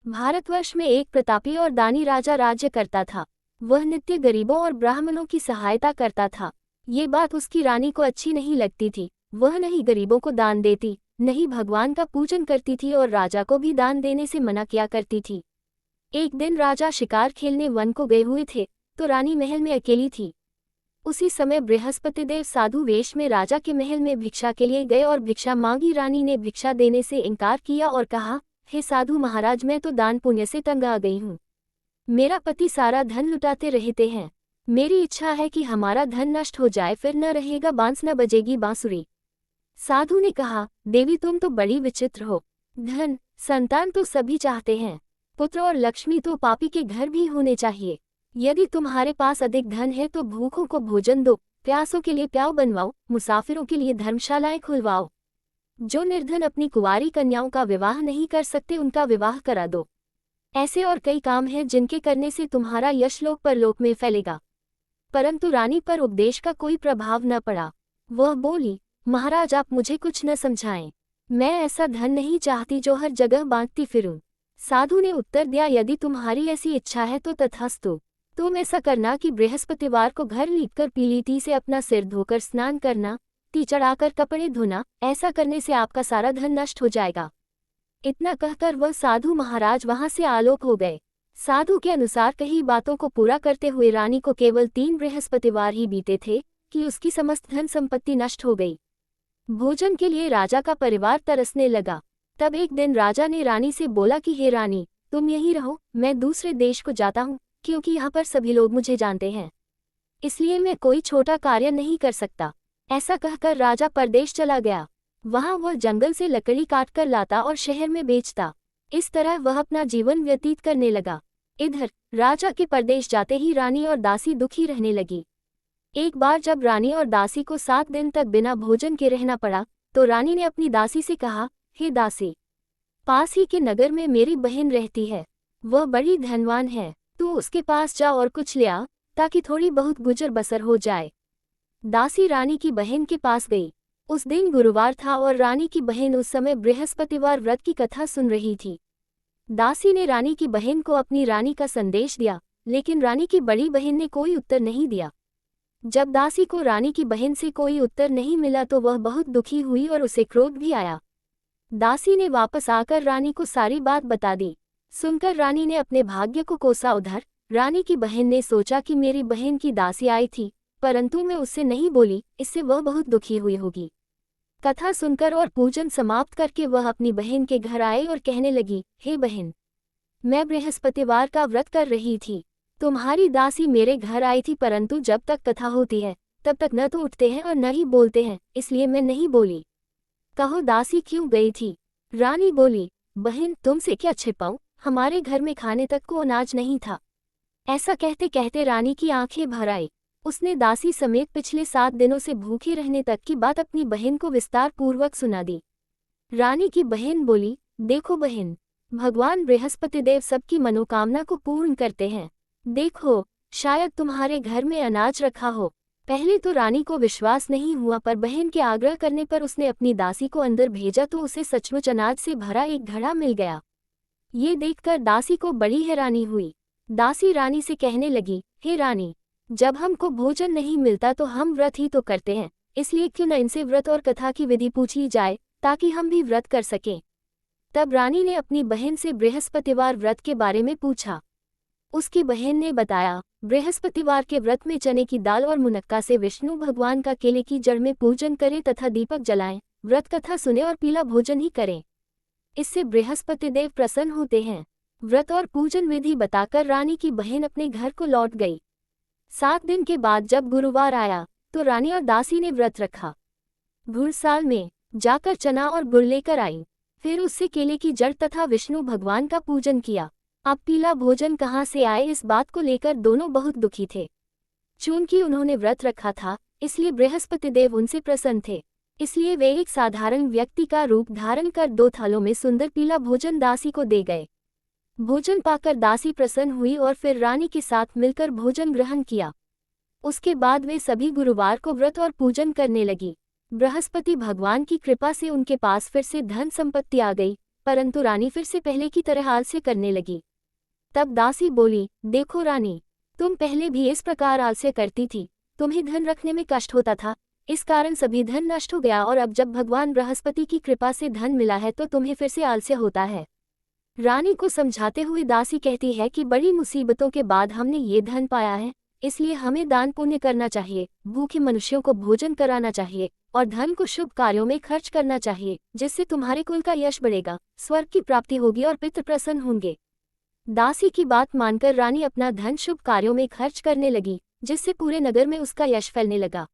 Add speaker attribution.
Speaker 1: भारतवर्ष में एक प्रतापी और दानी राजा राज्य करता था। वह नित्य गरीबों और ब्राह्मणों की सहायता करता था। ये बात उसकी रानी को अच्छी नहीं लगती थी। वह नहीं गरीबों को दान देती, नहीं भगवान का पूजन करती थी और राजा को भी दान देने से मना किया करती थी। एक दिन राजा शिकार खेलने वन को गए हुए थे, तो रानी महल में अकेली थी। उसी समय बृहस्पतिदेव साधु वेश में राजा के महल में भिक्षा के लिए गए और भिक्षा मांगी। रानी ने भिक्षा देने से इनकार किया और कहा, हे साधु महाराज, मैं तो दान पुण्य से तंग आ गई हूँ। मेरा पति सारा धन लुटाते रहते हैं। मेरी इच्छा है कि हमारा धन नष्ट हो जाए, फिर न रहेगा बांस न बजेगी बांसुरी। साधु ने कहा, देवी तुम तो बड़ी विचित्र हो। धन संतान तो सभी चाहते हैं, पुत्र और लक्ष्मी तो पापी के घर भी होने चाहिए। यदि तुम्हारे पास अधिक धन है तो भूखों को भोजन दो, प्यासों के लिए प्याऊ बनवाओ, मुसाफिरों के लिए धर्मशालाएं खुलवाओ। जो निर्धन अपनी कुंवारी कन्याओं का विवाह नहीं कर सकते उनका विवाह करा दो। ऐसे और कई काम हैं जिनके करने से तुम्हारा यश लोक परलोक में फैलेगा। परंतु रानी पर उपदेश का कोई प्रभाव न पड़ा। वह बोली, महाराज आप मुझे कुछ न समझाएं। मैं ऐसा धन नहीं चाहती जो हर जगह बांटती फिरूं। साधु ने उत्तर दिया, यदि तुम्हारी ऐसी इच्छा है तो तथास्तु। तुम ऐसा करना कि बृहस्पतिवार को घर लीपकर पीली ती से अपना सिर धोकर स्नान करना, ती चढ़ाकर कपड़े धोना। ऐसा करने से आपका सारा धन नष्ट हो जाएगा। इतना कहकर वह साधु महाराज वहां से आलोक हो गए। साधु के अनुसार कही बातों को पूरा करते हुए रानी को केवल 3 बृहस्पतिवार ही बीते थे कि उसकी समस्त धन संपत्ति नष्ट हो गई। भोजन के लिए राजा का परिवार तरसने लगा। तब एक दिन राजा ने रानी से बोला कि हे रानी, तुम यहीं रहो, मैं दूसरे देश को जाता हूँ, क्योंकि यहाँ पर सभी लोग मुझे जानते हैं, इसलिए मैं कोई छोटा कार्य नहीं कर सकता। ऐसा कहकर राजा परदेश चला गया। वहां वह जंगल से लकड़ी काटकर लाता और शहर में बेचता। इस तरह वह अपना जीवन व्यतीत करने लगा। इधर राजा के परदेश जाते ही रानी और दासी दुखी रहने लगी। एक बार जब रानी और दासी को 7 दिन तक बिना भोजन के रहना पड़ा, तो रानी ने अपनी दासी से कहा, हे दासी, पास ही के नगर में मेरी बहन रहती है, वह बड़ी धनवान है, तू उसके पास जा और कुछ ले आ, ताकि थोड़ी बहुत गुजर बसर हो जाए। दासी रानी की बहन के पास गई। उस दिन गुरुवार था और रानी की बहन उस समय बृहस्पतिवार व्रत की कथा सुन रही थी। दासी ने रानी की बहन को अपनी रानी का संदेश दिया, लेकिन रानी की बड़ी बहन ने कोई उत्तर नहीं दिया। जब दासी को रानी की बहन से कोई उत्तर नहीं मिला तो वह बहुत दुखी हुई और उसे क्रोध भी आया। दासी ने वापस आकर रानी को सारी बात बता दी। सुनकर रानी ने अपने भाग्य को कोसा। उधर रानी की बहन ने सोचा कि मेरी बहन की दासी आई थी, परंतु मैं उससे नहीं बोली, इससे वह बहुत दुखी हुई होगी। कथा सुनकर और पूजन समाप्त करके वह अपनी बहन के घर आए और कहने लगी, हे बहन, मैं बृहस्पतिवार का व्रत कर रही थी। तुम्हारी दासी मेरे घर आई थी, परंतु जब तक कथा होती है तब तक न तो उठते हैं और न ही बोलते हैं, इसलिए मैं नहीं बोली। कहो दासी क्यों गई थी? रानी बोली, बहन तुमसे क्या छिपाऊं, हमारे घर में खाने तक को अनाज नहीं था। ऐसा कहते कहते रानी की आंखें भर आई। उसने दासी समेत पिछले 7 दिनों से भूखे रहने तक की बात अपनी बहन को विस्तार पूर्वक सुना दी। रानी की बहन बोली, देखो बहन, भगवान बृहस्पतिदेव सबकी मनोकामना को पूर्ण करते हैं। देखो, शायद तुम्हारे घर में अनाज रखा हो। पहले तो रानी को विश्वास नहीं हुआ, पर बहन के आग्रह करने पर उसने अपनी दासी को अंदर भेजा तो उसे सचमुच अनाज से भरा एक घड़ा मिल गया। ये देखकर दासी को बड़ी हैरानी हुई। दासी रानी से कहने लगी, हे रानी, जब हमको भोजन नहीं मिलता तो हम व्रत ही तो करते हैं, इसलिए क्यों न इनसे व्रत और कथा की विधि पूछी जाए, ताकि हम भी व्रत कर सकें। तब रानी ने अपनी बहन से बृहस्पतिवार व्रत के बारे में पूछा। उसकी बहन ने बताया, बृहस्पतिवार के व्रत में चने की दाल और मुनक्का से विष्णु भगवान का केले की जड़ में पूजन करें तथा दीपक जलाएं, व्रत कथा सुने और पीला भोजन ही करें। इससे बृहस्पतिदेव प्रसन्न होते हैं। व्रत और पूजन विधि बताकर रानी की बहन अपने घर को लौट गई। 7 दिन के बाद जब गुरुवार आया तो रानी और दासी ने व्रत रखा। घुड़साल में जाकर चना और गुड़ लेकर आई, फिर उससे केले की जड़ तथा विष्णु भगवान का पूजन किया। अब पीला भोजन कहाँ से आए, इस बात को लेकर दोनों बहुत दुखी थे। चूंकि उन्होंने व्रत रखा था, इसलिए बृहस्पतिदेव उनसे प्रसन्न थे। इसलिए वे एक साधारण व्यक्ति का रूप धारण कर 2 थालों में सुंदर पीला भोजन दासी को दे गए। भोजन पाकर दासी प्रसन्न हुई और फिर रानी के साथ मिलकर भोजन ग्रहण किया। उसके बाद वे सभी गुरुवार को व्रत और पूजन करने लगी। बृहस्पति भगवान की कृपा से उनके पास फिर से धन संपत्ति आ गई। परंतु रानी फिर से पहले की तरह आलस्य करने लगी। तब दासी बोली, देखो रानी, तुम पहले भी इस प्रकार आलस्य करती थी, तुम्हें धन रखने में कष्ट होता था, इस कारण सभी धन नष्ट हो गया, और अब जब भगवान बृहस्पति की कृपा से धन मिला है तो तुम्हें फिर से आलस्य होता है। रानी को समझाते हुए दासी कहती है कि बड़ी मुसीबतों के बाद हमने ये धन पाया है, इसलिए हमें दान पुण्य करना चाहिए, भूखे मनुष्यों को भोजन कराना चाहिए और धन को शुभ कार्यों में खर्च करना चाहिए, जिससे तुम्हारे कुल का यश बढ़ेगा, स्वर्ग की प्राप्ति होगी और पितृ प्रसन्न होंगे। दासी की बात मानकर रानी अपना धन शुभ कार्यों में खर्च करने लगी, जिससे पूरे नगर में उसका यश फैलने लगा।